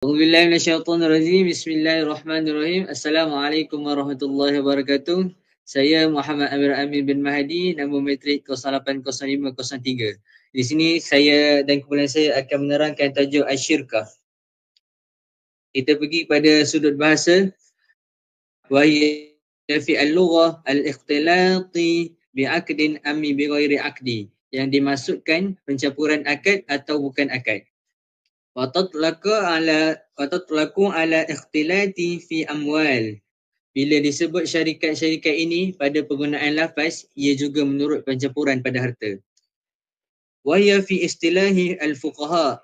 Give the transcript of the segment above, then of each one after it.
A'udzubillahi minasyaitonirrajim. Bismillahirrahmanirrahim. Assalamualaikum warahmatullahi wabarakatuh. Saya Muhammad Amir Amin bin Mahdi, nombor matrik 080503. Di sini saya dan kumpulan saya akan menerangkan tajuk Asyirkah. Kita pergi pada sudut bahasa. Wa hiya fi al-lughah al-ikhtilati bi'aqdin ammi bighairi aqdi. Yang dimaksudkan pencampuran akad atau bukan akad. Watatlaqu ala ikhtilati fi amwal. Bila disebut syarikat-syarikat ini pada penggunaan lafaz, ia juga menurut pencampuran pada harta. Wa hiya fi istilahi al-fuqaha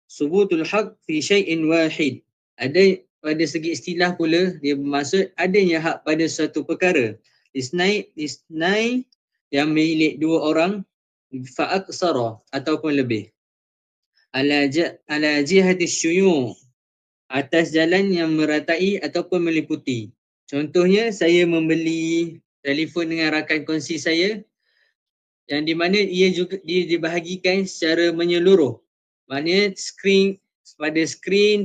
subutul haq fi syai'in wahid. Ada pada segi istilah pula, dia bermaksud adanya hak pada suatu perkara. Isnai yang milik dua orang fa'aksara ataupun lebih. Ala jihati syuyu', atas jalan yang meratai ataupun meliputi. Contohnya, saya membeli telefon dengan rakan kongsi saya yang di mana ia dibahagikan secara menyeluruh. Maknanya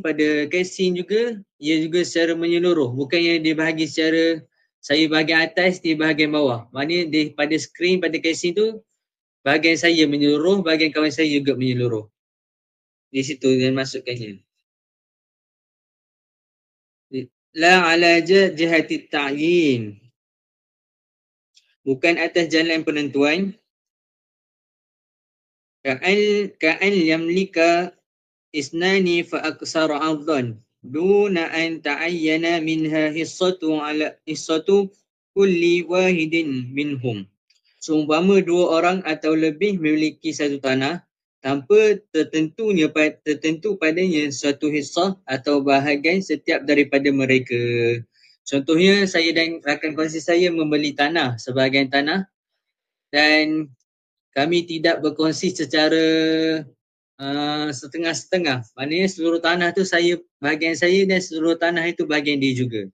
pada casing juga, ia juga secara menyeluruh. Bukannya dia bahagi secara saya bahagian atas, dia bahagian bawah. Maknanya pada skrin, pada casing tu, bahagian saya menyeluruh, bahagian kawan saya juga menyeluruh. Di situ yang masukkannya. La ala jihati ta'yin, bukan atas jalan penentuan. Ka'an yamlika isnani fa aksara adhan duna an ta'ayyana minha hissatu kulli wahidin minhum. Seumpama dua orang atau lebih memiliki satu tanah tanpa tertentu padanya suatu hissah atau bahagian setiap daripada mereka. Contohnya, saya dan rakan kongsi saya membeli tanah, sebahagian tanah, dan kami tidak berkongsi secara setengah-setengah. Maknanya seluruh tanah tu bahagian saya dan seluruh tanah itu bahagian dia juga.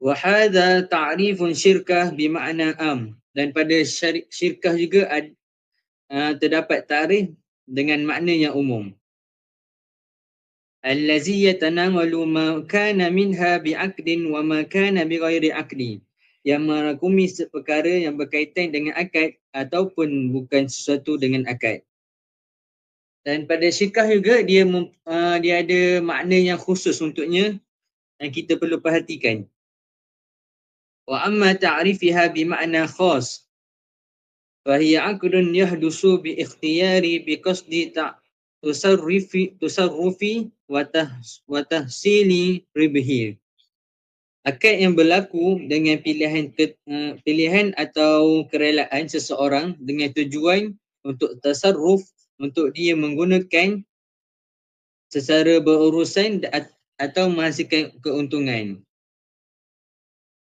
Wa hadha ta'rifun syirkah bimakna am. Dan pada syirkah juga terdapat ta'rif dengan makna yang umum. Allazi yatanawalu ma kana minha bi'aqdin wa ma kana bighairi aqdi. Yang merangkumi perkara yang berkaitan dengan akad ataupun bukan sesuatu dengan akad. Dan pada syirkah juga dia ada makna yang khusus untuknya yang kita perlu perhatikan. Wa amma ta'rifiha bimakna khas fahiya aqdun yahdusu bi ikhtiyari bi qasdi tusarrufi wa tahsili ribhi. Akad yang berlaku dengan pilihan atau kerelaan seseorang dengan tujuan untuk tasarruf, untuk dia menggunakan secara berurusan atau menghasilkan keuntungan.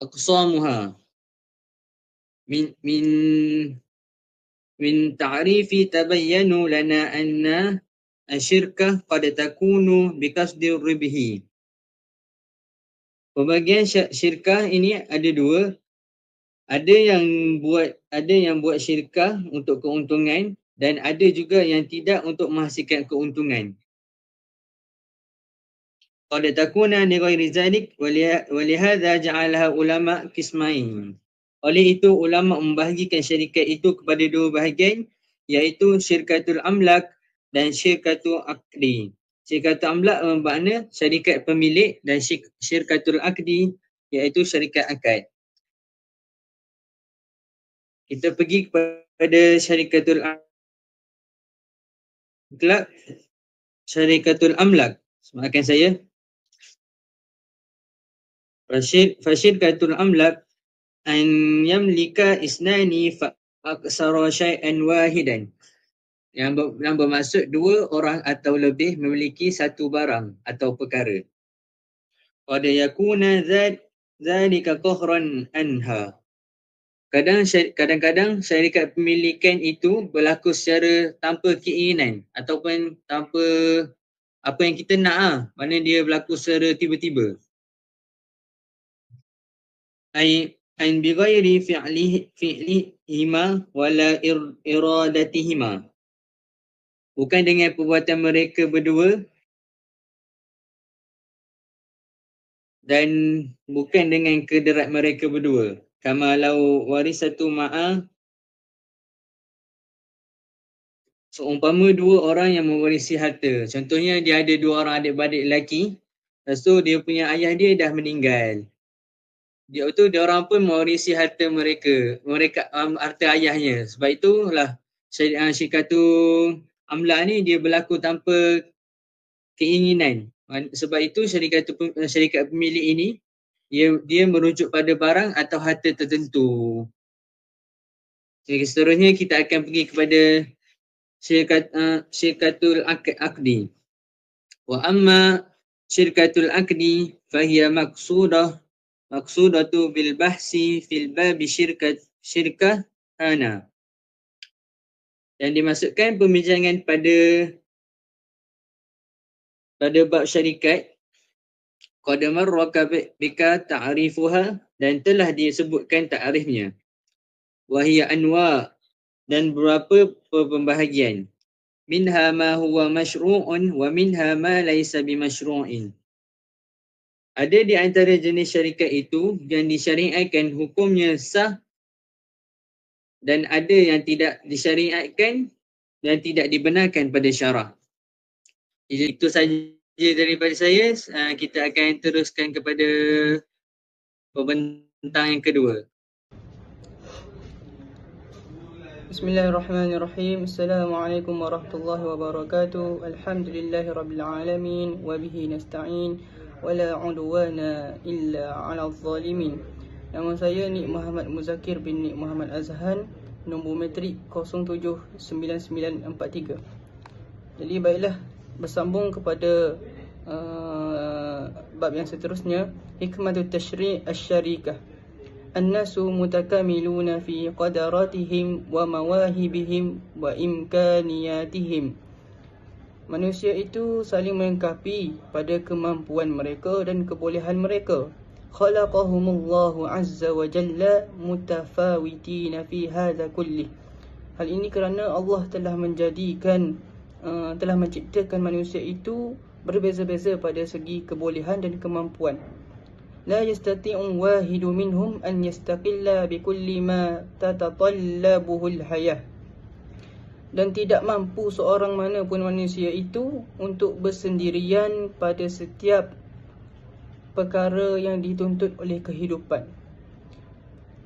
Aqsamuha min ta'rifi tabayyanu lana anna asyirkah qad takunu biqasdi ribhi. Pembagian syirkah ini ada dua. Ada yang buat syirkah untuk keuntungan dan ada juga yang tidak untuk menghasilkan keuntungan. Qad takuna li ghairi zalik wa li hadza ja'alaha ulama qismain. Oleh itu ulama membahagikan syarikat itu kepada dua bahagian, iaitu syirkatul amlak dan syirkatul aqdi. Syirkatul amlak bermakna syarikat pemilik dan syirkatul aqdi iaitu syarikat akad. Kita pergi kepada syarikatul amlak. Syarikatul amlak. Semakan saya. Fasyirkatul amlak an yamlika isnani fa aksara syai'an wahidan. Yang bermaksud dua orang atau lebih memiliki satu barang atau perkara. Qad yakuna dzalika qahran anha. Kadang-kadang syarikat pemilikan itu berlaku secara tanpa keinginan ataupun tanpa apa yang kita nak. Mana dia berlaku secara tiba-tiba. Ain bighairi fi'lihima wala iradatihima. bukan dengan perbuatan mereka berdua dan bukan dengan kederat mereka berdua. Kama lau warisatu ma'a, seumpama dua orang yang mewarisi harta. Contohnya dia ada dua orang adik-beradik lelaki, lepas tu dia punya ayah dia dah meninggal. Dia orang pun mewarisi harta mereka harta ayahnya. Sebab itulah syirkatu amla ni dia berlaku tanpa keinginan. Sebab itu syarikat pemilik ini dia merujuk pada barang atau harta tertentu. Jadi seterusnya kita akan pergi kepada syirkatul aqdi. Wa amma syirkatul aqdi fahiya maqsudatu bil bahsi fil babi syirkah ana. Dan dimasukkan pembincangan pada bab syarikat qad marraka bika ta'rifuha, dan telah disebutkan ta'rifnya. Wa hiya anwa, dan beberapa pembahagian. Minha ma huwa masyru'un wa minha ma laysa bimasyru'in. Ada di antara jenis syarikat itu yang disyariatkan hukumnya sah, dan ada yang tidak disyariatkan dan tidak dibenarkan pada syarah. Itu saja daripada saya. Kita akan teruskan kepada pembentang yang kedua. Bismillahirrahmanirrahim. Assalamualaikum warahmatullahi wabarakatuh. Alhamdulillahirabbil alamin wa bihi nasta'in wa la 'udwana illa 'alal zalimin. Nama saya Nik Muhammad Muzakir bin Nik Muhammad Azhan, nombor metrik 079943. Jadi baiklah, bersambung kepada bab yang seterusnya, hikmatut tashri' asy-syarikah. An-nasu mutakamiluna fi qadaratihim wa mawahibihim wa imkaniyatihim. Manusia itu saling melengkapi pada kemampuan mereka dan kebolehan mereka. Khalaqahumullahu azza wa jalla mutafawitina fi hadha kullih. Hal ini kerana Allah telah menciptakan manusia itu berbeza-beza pada segi kebolehan dan kemampuan. La yastati'u wahidu minhum an yastaqilla bikulli ma tatatallabuhu al-hayah. Dan tidak mampu seorang mana pun manusia itu untuk bersendirian pada setiap perkara yang dituntut oleh kehidupan.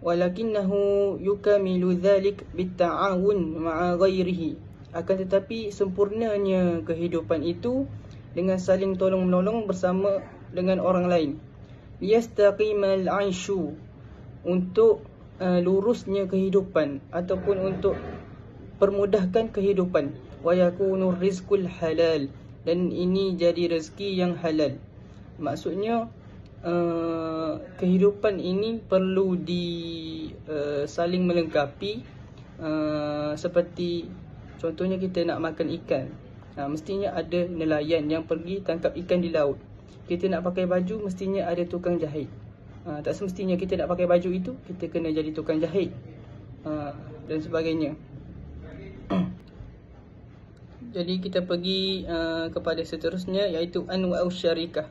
Walakinnahu yukamilu dhalik bitta'awun ma'a ghairihi. Akan tetapi sempurnanya kehidupan itu dengan saling tolong-menolong bersama dengan orang lain. Yastaqimal 'aishu, untuk lurusnya kehidupan ataupun untuk permudahkan kehidupan. Wa yakunu rizqul halal, dan ini jadi rezeki yang halal. Maksudnya kehidupan ini perlu saling melengkapi. Seperti contohnya kita nak makan ikan, mestinya ada nelayan yang pergi tangkap ikan di laut. Kita nak pakai baju, mestinya ada tukang jahit. Tak semestinya kita nak pakai baju itu kita kena jadi tukang jahit, dan sebagainya. Jadi kita pergi kepada seterusnya, iaitu anwa'u syarikah.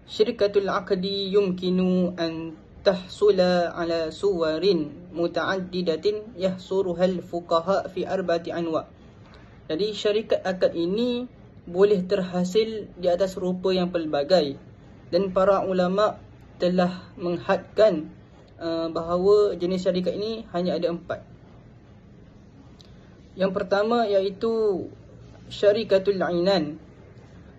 Syirkatul aqdi yumkinu an tahsula ala suwarin muta'addidatin yahsuruhal fuqaha fi arba'ati anwa'. Jadi syarikat akad ini boleh terhasil di atas rupa yang pelbagai, dan para ulama telah menghadkan bahawa jenis syarikat ini hanya ada 4. Yang pertama iaitu syarikatul inan,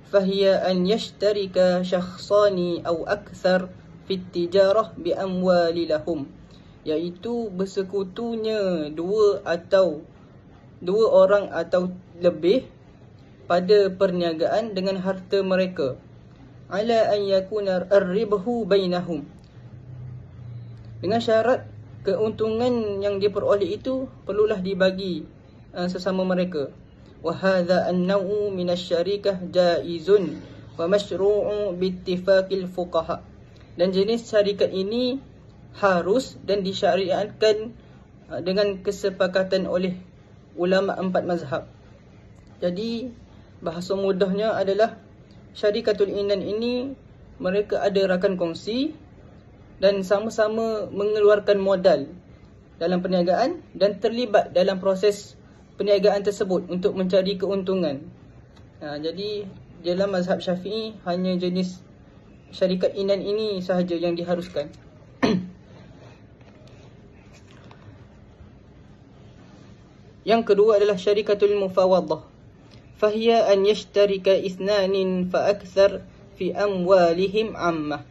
fahiya an yashtarika syakhsani aw akthar fi tijarah bi amwali lahum, iaitu bersekutunya dua orang atau lebih pada perniagaan dengan harta mereka. Ala an yakuna ar-ribhu bainahum, dengan syarat keuntungan yang diperoleh itu perlulah dibagi sesama mereka. Wa hadha an-naw'u min asy-syarikah jaizun wa masyru'u bi ittifaqil fuqaha. Dan jenis syarikat ini harus dan disyariatkan dengan kesepakatan oleh ulama 4 mazhab. Jadi bahasa mudahnya adalah syarikatul inan ini mereka ada rakan kongsi dan sama-sama mengeluarkan modal dalam perniagaan dan terlibat dalam proses perniagaan tersebut untuk mencari keuntungan. Jadi dalam mazhab Syafi'i hanya jenis syarikat inan ini sahaja yang diharuskan. Yang kedua adalah syarikatul mufawadah. Fahiya an yashtarika ithnanin fa akthar fi amwalihim ammah.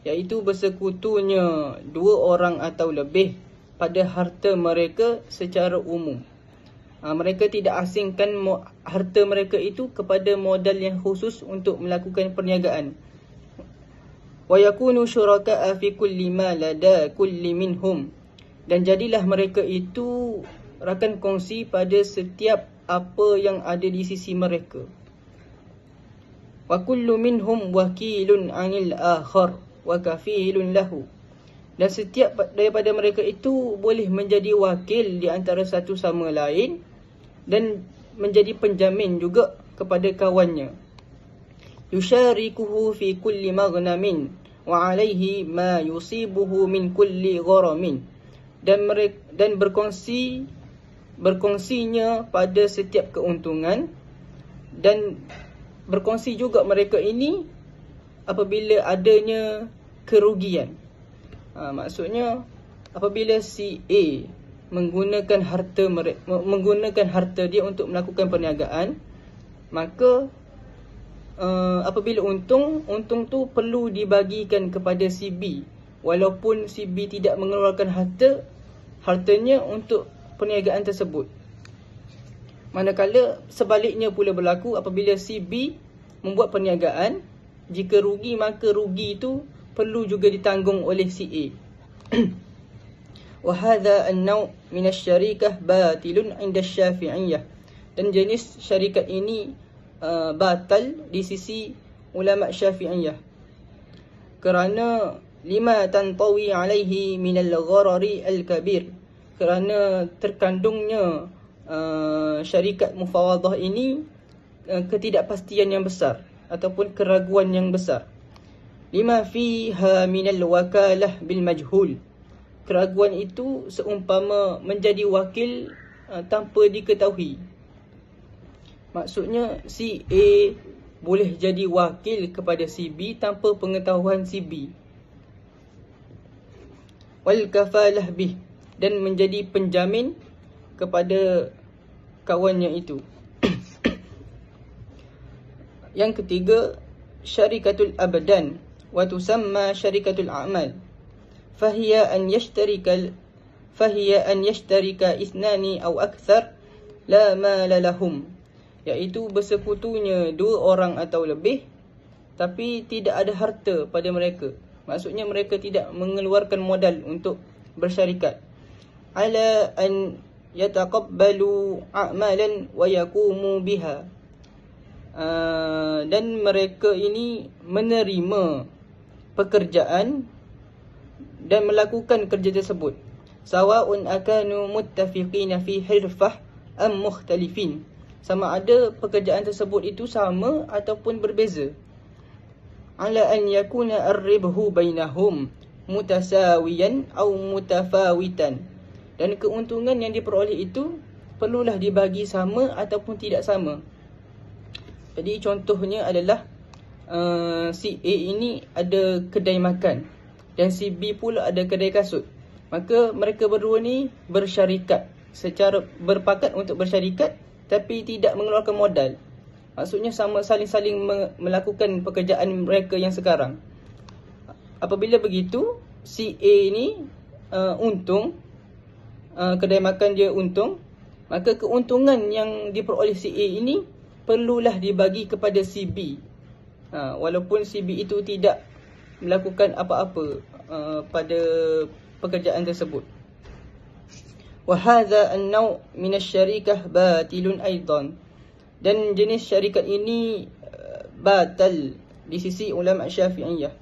Iaitu bersekutunya dua orang atau lebih pada harta mereka secara umum. Mereka tidak asingkan harta mereka itu kepada modal yang khusus untuk melakukan perniagaan. Wa yakunu syuraka'a fi kulli ma lada kulli minhum. Dan jadilah mereka itu rakan kongsi pada setiap apa yang ada di sisi mereka. Wa kullu minhum wakilun 'anil akhar wa kafilun lahu. Dan setiap daripada mereka itu boleh menjadi wakil di antara satu sama lain dan menjadi penjamin juga kepada kawannya. Yusharikuhu fi kulli maghnamin wa 'alaihi ma yusibuhu min kulli gharamin. Dan berkongsinya pada setiap keuntungan dan berkongsi juga mereka ini apabila adanya kerugian. Maksudnya apabila si A menggunakan harta dia untuk melakukan perniagaan, maka apabila untung tu perlu dibagikan kepada si B, walaupun si B tidak mengeluarkan hartanya untuk perniagaan tersebut. Manakala sebaliknya pula berlaku apabila si B membuat perniagaan, jika rugi maka rugi itu perlu juga ditanggung oleh si A. Wa hadha an-naw' min asy-syarikah batilun 'inda asy-Syafi'iyyah. Dan jenis syarikat ini batal di sisi ulama Syafi'iyah. Kerana lima tantawi 'alaihi min al-gharari al-kabir. Kerana terkandungnya syarikat mufawadah ini ketidakpastian yang besar ataupun keraguan yang besar. Lima fiha minal wakalah bil majhul. Keraguan itu seumpama menjadi wakil tanpa diketahui. Maksudnya si A boleh jadi wakil kepada si B tanpa pengetahuan si B. Wal kafalah bih, dan menjadi penjamin kepada kawannya itu. Yang ketiga, syarikatul abdan wa tusamma syarikatul a'mal. Fahiya an yashtarika ithnani aw akthar la mala lahum. Iaitu bersekutunya dua orang atau lebih tapi tidak ada harta pada mereka. Maksudnya mereka tidak mengeluarkan modal untuk bersyarikat. Ala an yataqabbalu a'malan wa yaqumu biha. Dan mereka ini menerima pekerjaan dan melakukan kerja tersebut. Sawa'un akanu muttafiqina fi hirfah am mukhtalifin. Sama ada pekerjaan tersebut itu sama ataupun berbeza. Ala an yakuna ar-ribhu bainahum mutasawiyan aw mutafawitan. Dan keuntungan yang diperoleh itu perlulah dibagi sama ataupun tidak sama. Jadi contohnya adalah si A ini ada kedai makan dan si B pula ada kedai kasut. Maka mereka berdua ni bersyarikat, secara berpakat untuk bersyarikat tapi tidak mengeluarkan modal. Maksudnya sama saling-saling melakukan pekerjaan mereka yang sekarang. Apabila begitu, si A ni untung, kedai makan dia untung, maka keuntungan yang diperoleh si A ini perlulah dibagi kepada si B. Walaupun si B itu tidak melakukan apa-apa pada pekerjaan tersebut. Wa hadha an-naw' min asy-syarikah batilun aidan. Dan jenis syarikat ini batal di sisi ulama Syafi'iyah.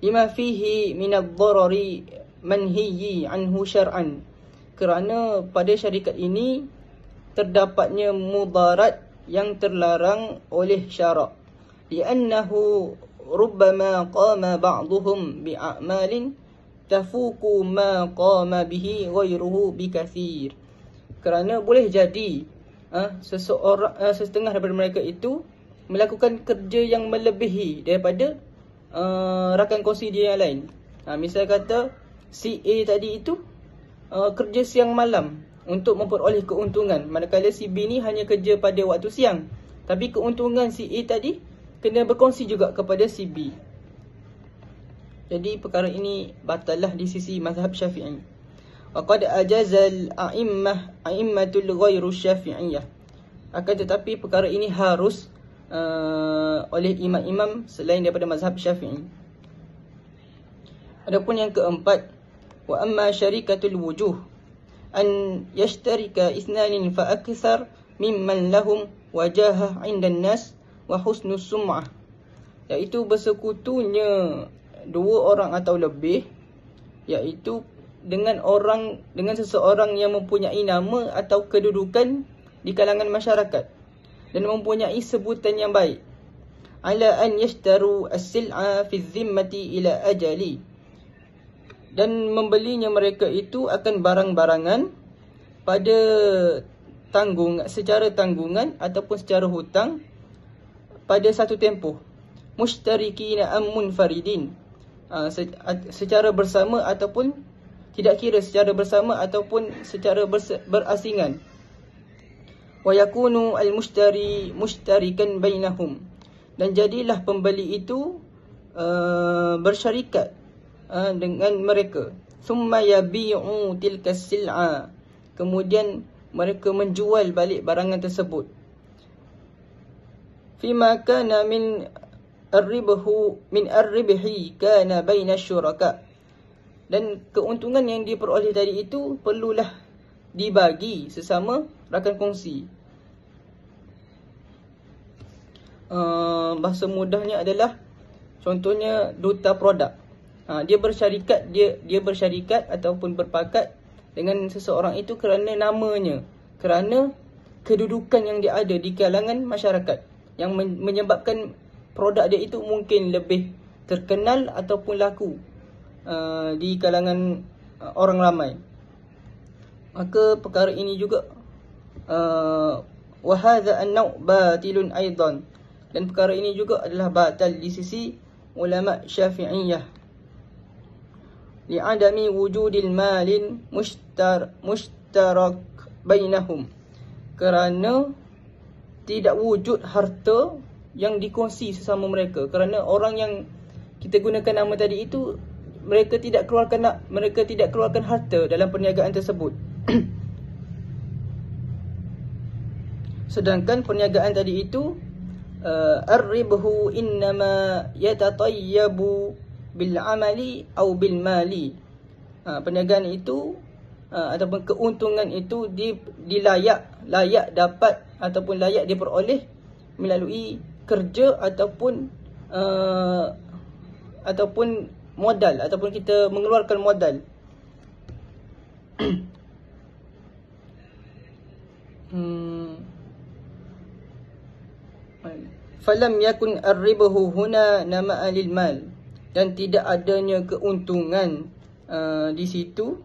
Lima fihi min ad-darari manhiyyi anhu syar'an. Kerana pada syarikat ini terdapatnya mudarat yang terlarang oleh syarak. Li'annahu rubbama qama ba'duhum bi'a'malin tafuku ma qama bihi ghairuhu bikathir. Kerana boleh jadi setengah daripada mereka itu melakukan kerja yang melebihi daripada rakan kongsi dia yang lain. Misal kata si A tadi itu kerja siang malam untuk memperoleh keuntungan, manakala si B ni hanya kerja pada waktu siang, tapi keuntungan si A tadi kena berkongsi juga kepada si B. Jadi perkara ini batallah di sisi mazhab Syafi'i. Wa qad ajazal a'immatul ghairu syafi'iyah. Akan tetapi perkara ini harus oleh imam-imam selain daripada mazhab Syafi'i. Adapun yang keempat, wa amma syarikatul wujuh an yashtarika ithnanin fa akthar mimman lahum wajahah 'indan nas wa husnus sum'ah, iaitu bersekutunya dua orang atau lebih, iaitu dengan seseorang yang mempunyai nama atau kedudukan di kalangan masyarakat dan mempunyai sebutan yang baik. Ala an yashtaru as-sil'a fi dhimmati ila ajali, dan membelinya mereka itu akan barang-barangan pada secara tanggungan ataupun secara hutang pada satu tempoh. Mushtarikina am munfaridin, secara bersama ataupun tidak kira secara bersama ataupun secara berasingan. Wa yakunu al-mushtari mushtarikan bainahum, dan jadilah pembeli itu bersyarikat dengan mereka. Thumma yabi'u tilka sil'a, kemudian mereka menjual balik barangan tersebut. Fima kana min ar-ribhi kana baina syuraka, dan keuntungan yang diperoleh tadi itu perlulah dibagi sesama rakan kongsi. Bahasa mudahnya adalah, contohnya duta produk. Dia bersyarikat ataupun berpakat dengan seseorang itu kerana namanya, kerana kedudukan yang dia ada di kalangan masyarakat, yang menyebabkan produk dia itu mungkin lebih terkenal ataupun laku di kalangan orang ramai. Maka perkara ini juga wa hadha an-naw' batilun aidan, dan perkara ini juga adalah batal di sisi ulama Syafi'iyah. Li'adami wujudil malin mushtarak bainahum, kerana tidak wujud harta yang dikongsi sesama mereka. Kerana orang yang kita gunakan nama tadi itu, mereka tidak keluarkan harta dalam perniagaan tersebut. Sedangkan perniagaan tadi itu ar-ribhu innama yatatayyabu bil amali atau bil mali. Perniagaan itu ataupun keuntungan itu layak dapat ataupun layak diperoleh melalui kerja ataupun modal, ataupun kita mengeluarkan modal. Falam yakun ar-ribhu huna nama'a lil mal, dan tidak adanya keuntungan di situ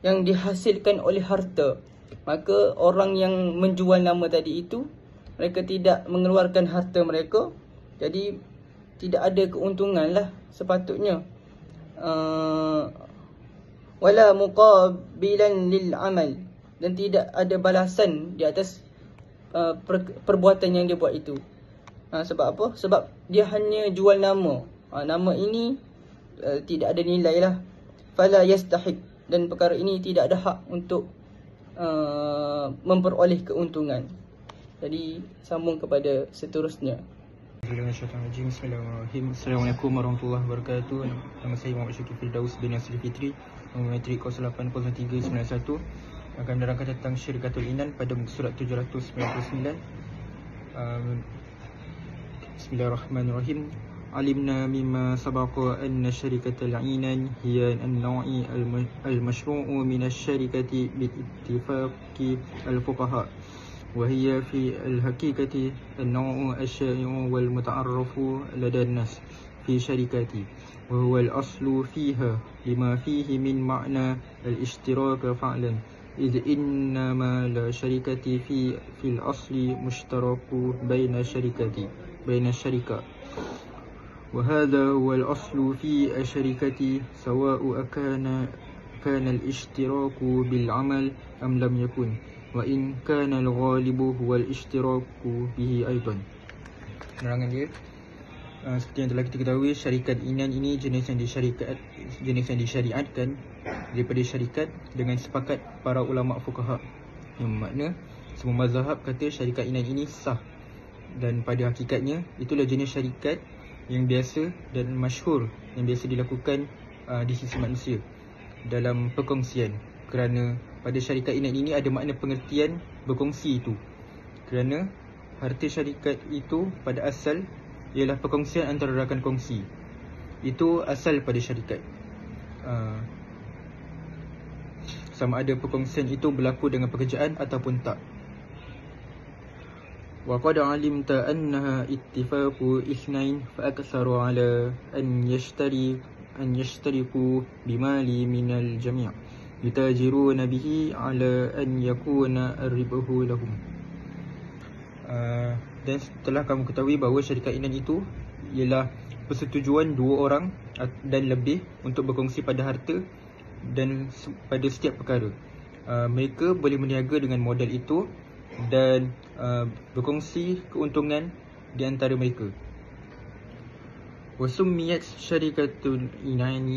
yang dihasilkan oleh harta. Maka orang yang menjual nama tadi itu, mereka tidak mengeluarkan harta mereka, jadi tidak ada keuntungan lah sepatutnya. Wala muqabilan lil amal, dan tidak ada balasan di atas perbuatan yang dia buat itu. Sebab apa? Sebab dia hanya jual nama. Nama ini tidak ada nilai lah. Fala yastahiq, dan perkara ini tidak ada hak untuk memperoleh keuntungan. Jadi sambung kepada seterusnya. Bismillahirrahmanirrahim. Assalamualaikum warahmatullahi wabarakatuh. Nama saya Muhammad Syakir Firdaus bin Nasri Fitri, nombor matrik 080391. Akan menerangkan tentang Syirikatul Inan pada muka surat 799. Bismillahirrahmanirrahim. Alimna mimma sabaqa anna syarikatul inan hiya an-naw'i al-mashru'u min asy-syarikati bi ittifaqi al-fuqaha, وهي في الحقيقة النوع الشائع والمتعرف لدى الناس في شركاتي، وهو الأصل فيها لما فيه من معنى الاشتراك فعلا، إذ إنما لا شركة في الأصل مشترك بين الشركة، وهذا هو الأصل في الشركة، سواء كان الاشتراك بالعمل أم لم يكن، وإن كان الغالب هو الاشتراك به أيضا. Penerangan dia, seperti yang telah kita ketahui, syarikat inan ini jenis yang disyariatkan daripada syarikat dengan sepakat para ulama fuqaha, yang makna semua mazhab kata syarikat inan ini sah, dan pada hakikatnya itulah jenis syarikat yang biasa dan masyhur yang biasa dilakukan di sisi manusia dalam perkongsian, kerana pada syarikat inan ini ada makna pengertian berkongsi itu, kerana harta syarikat itu pada asal ialah perkongsian antara rakan kongsi. Itu asal pada syarikat. Sama ada perkongsian itu berlaku dengan pekerjaan ataupun tak. Wa qad 'alimta annaha ittifaqu ithnain fa aktharu 'ala an yashtariku bimali minal jami' yutajiruna bihi 'ala an yakuna ar-ribahu lahum. Dan setelah kamu ketahui bahawa syarikat inan itu ialah persetujuan dua orang dan lebih untuk berkongsi pada harta dan pada setiap perkara, mereka boleh berniaga dengan modal itu dan berkongsi keuntungan di antara mereka. وسميت شركة الإنان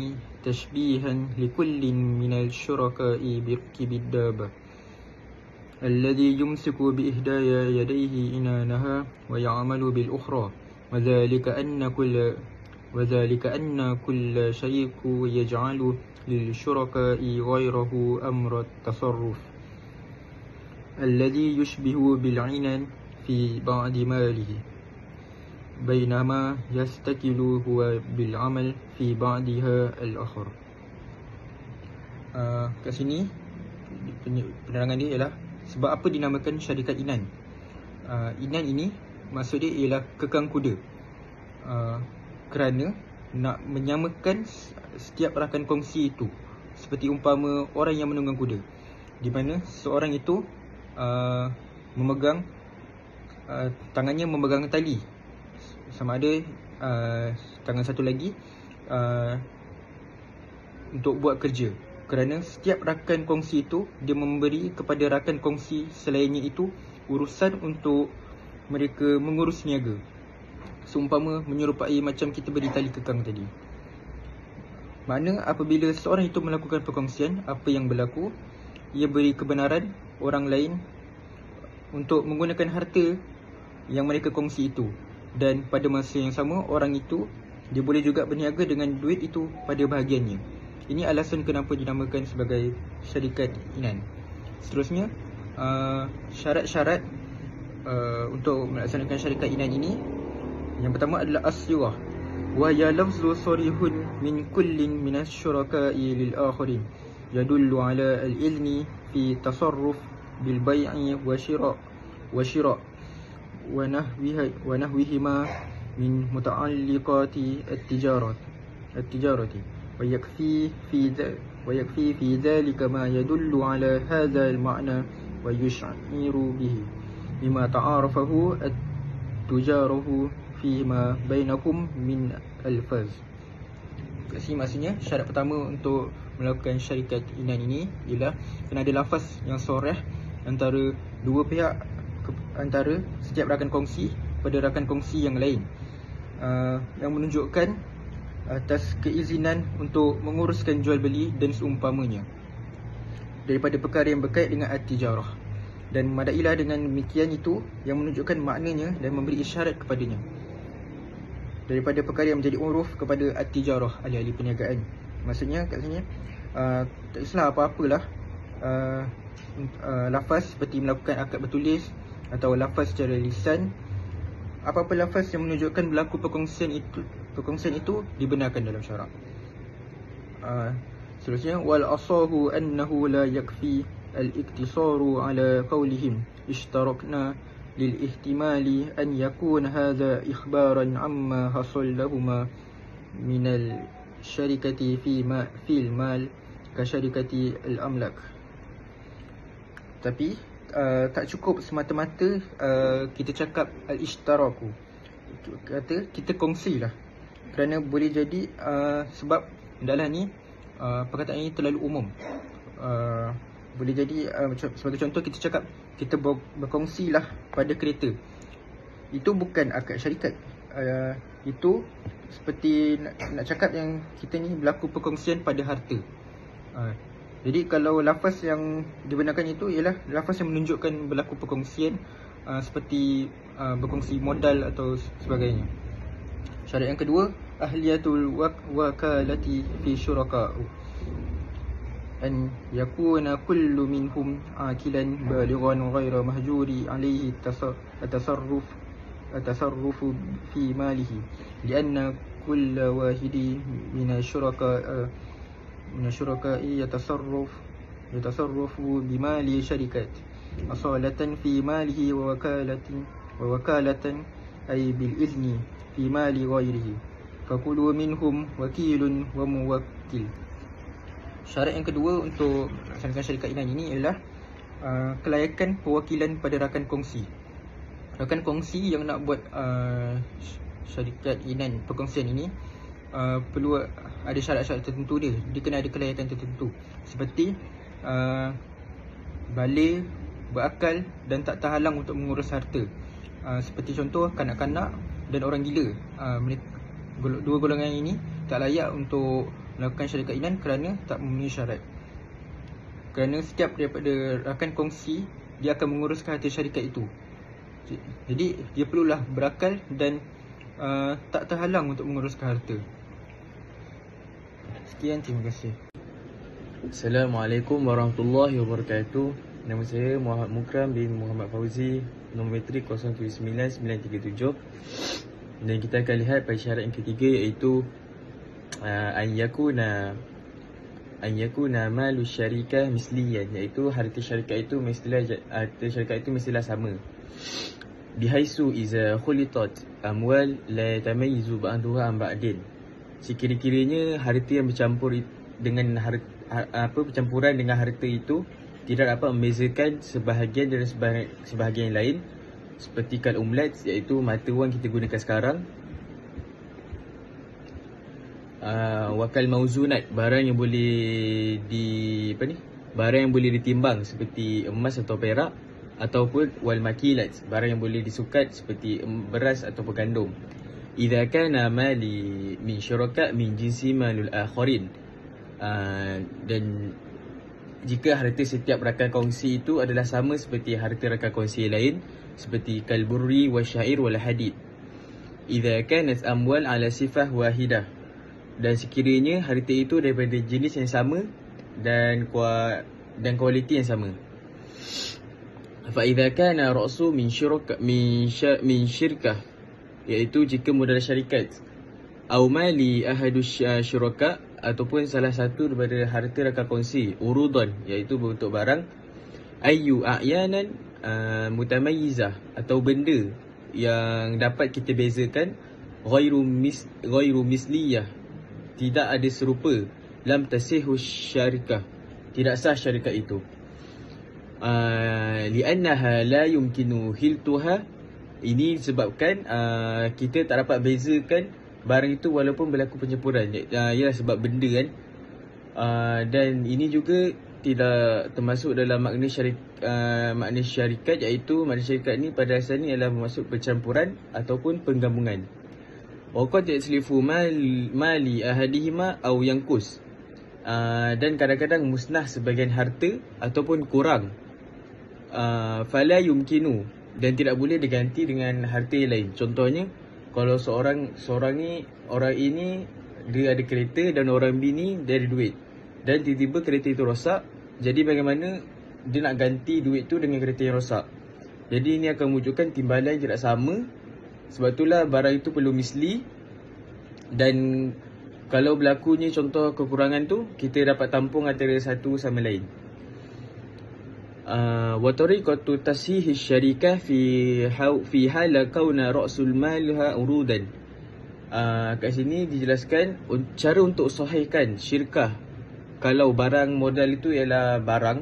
تشبيها لكل من الشركاء بركب الدابة الذي يمسك بإحدى يديه إنانها ويعمل بالأخرى، وذلك أن كل شريك يجعل للشركاء غيره أمر التصرف الذي يشبه بالعنان في بعض ماله، بينما يستكل هو بالعمل في بعضها الآخر. Kat sini penerangan dia ialah sebab apa dinamakan syarikat inan. Inan ini maksud dia ialah kekang kuda, kerana nak menyamakan setiap rakan kongsi itu, seperti umpama orang yang menunggang kuda, di mana seorang itu memegang tangannya memegang tali, sama ada tangan satu lagi untuk buat kerja, kerana setiap rakan kongsi itu dia memberi kepada rakan kongsi selainnya itu urusan untuk mereka mengurus niaga, seumpama menyerupai macam kita beri tali kekang tadi. Makna apabila seorang itu melakukan perkongsian, apa yang berlaku, ia beri kebenaran orang lain untuk menggunakan harta yang mereka kongsi itu, dan pada masa yang sama orang itu dia boleh juga berniaga dengan duit itu pada bahagiannya. Ini alasan kenapa dinamakan sebagai syarikat inan. Seterusnya, syarat-syarat untuk melaksanakan syarikat inan ini, yang pertama adalah as-sighah, wa ya lafzu sarihun min kullin minas syuraka'i lil akharin, yadullu ala al-idni fi tasarruf bil bai'i wa shira' ونحوهما من متعلقات التجارة ويكفي في ذلك ما يدل على هذا المعنى ويشعر به بما تعارفه التجاره فيما بينكم من الفاظ. Kat sini maksudnya syarat pertama untuk melakukan syarikat inan ini ialah kena ada lafaz yang soreh antara dua pihak, antara setiap rakan kongsi pada rakan kongsi yang lain, yang menunjukkan atas keizinan untuk menguruskan jual beli dan seumpamanya daripada perkara yang berkait dengan at-tijarah, dan madailah dengan demikian itu yang menunjukkan maknanya dan memberi isyarat kepadanya daripada perkara yang menjadi uruf kepada at-tijarah, ahli-ahli perniagaan. Maksudnya kat sini tak kisah apa-apalah lafaz seperti melakukan akad bertulis atau lafaz secara lisan, apa-apa lafaz yang menunjukkan berlaku perkongsian itu dibenarkan dalam syarak. Seterusnya, wal asahu annahu la yakfi الاقتصار على قولهم اشتركنا للاحتمال أن يكون هذا إخبارا عما حصل لهما من الشركة في المال كشركة الأملاك. Tapi tak cukup semata-mata kita cakap al-ishtaraku, kata kita kongsilah, kerana boleh jadi sebab hendaklah ni perkataan ini terlalu umum. Boleh jadi sebagai contoh kita cakap kita berkongsilah pada kereta, itu bukan akad syarikat. Itu seperti nak cakap yang kita ni berlaku perkongsian pada harta. Jadi kalau lafaz yang dibenarkan itu ialah lafaz yang menunjukkan berlaku perkongsian, seperti berkongsi modal atau sebagainya. Syarat yang kedua, ahliyatul wakalati fi syuraka, an yakuna kullu minhum akilan balighan ghaira mahjuri alaihi التصرف في ماله لأن كل واحد من الشركاء يتصرف بمال شركة أصالة في ماله ووكالة أي بالإذن في مال غيره فكل منهم وكيل وموكل. Syarat yang kedua untuk melaksanakan syarikat inan ini ialah kelayakan perwakilan pada rakan kongsi. Rakan kongsi yang nak buat syarikat inan perkongsian ini perlu ada syarat-syarat tertentu dia. Dia kena ada kelayakan tertentu, seperti balik, berakal dan tak terhalang untuk mengurus harta. Seperti contoh kanak-kanak dan orang gila. Dua golongan ini tak layak untuk melakukan syarikat inan kerana tak memenuhi syarat. Kerana setiap daripada rakan kongsi dia akan menguruskan harta syarikat itu. Jadi dia perlulah berakal dan tak terhalang untuk menguruskan harta. Sekian, terima kasih. Assalamualaikum warahmatullahi wabarakatuh. Nama saya Muhammad Mukram bin Muhammad Fauzi, nombor metrik 079937. Dan kita akan lihat pada syarat yang ketiga, iaitu an yakuna malu syarikah misliyan, iaitu harta syarikat itu mestilah sama. Bihaisu iza khulitat amwal la tamayyizu ba'daha an ba'din. Sekira-kiranya harta yang bercampur dengan percampuran dengan harta itu tidak dapat membezakan sebahagian dari sebahagian yang lain, seperti kal umlat, iaitu mata wang kita gunakan sekarang. Wakal mauzunat, barang yang boleh barang yang boleh ditimbang seperti emas atau perak, ataupun wal makilat, barang yang boleh disukat seperti beras atau gandum. Idza kana mali min syuraka min jinsi malul akharin, dan jika harta setiap rakan kongsi itu adalah sama seperti harta rakan kongsi lain, seperti kalburri wasyair wal hadid. Idza kanat amwal ala sifah wahidah, dan sekiranya harta itu daripada jenis yang sama dan kualiti yang sama. Fa idza kana ra'su min syirkah, iaitu jika modal syarikat, au mali ahadu syuraka, ataupun salah satu daripada harta rakan kongsi, urudan, iaitu bentuk barang, ayu a'yanan mutamayyizah, atau benda yang dapat kita bezakan, ghairu misliyah, tidak ada serupa, lam tasihhu syarikah, tidak sah syarikat itu. Li'annaha la yumkinu hiltuha, ini disebabkan kita tak dapat bezakan barang itu walaupun berlaku pencampuran. Ialah sebab benda kan. Dan ini juga tidak termasuk dalam makna syarikat, iaitu makna syarikat ni pada asalnya ialah bermaksud percampuran ataupun penggabungan. Wa qad yaslifu mali ahadihima aw yanqus, dan kadang-kadang musnah sebahagian harta ataupun kurang. Fala yumkinu, dan tidak boleh diganti dengan harta yang lain. Contohnya, kalau orang ini dia ada kereta dan orang B ni dia ada duit, dan tiba-tiba kereta itu rosak. Jadi bagaimana dia nak ganti duit tu dengan kereta yang rosak? Jadi ini akan menunjukkan timbalan tidak sama. Sebab itulah barang itu perlu misli. Dan kalau berlakunya contoh kekurangan tu, kita dapat tampung antara satu sama lain. Wa tariqatu tashihi syarikah fi hal kauna ra'sul malha urudan. Kat sini dijelaskan cara untuk sahihkan syirkah kalau barang modal itu ialah barang.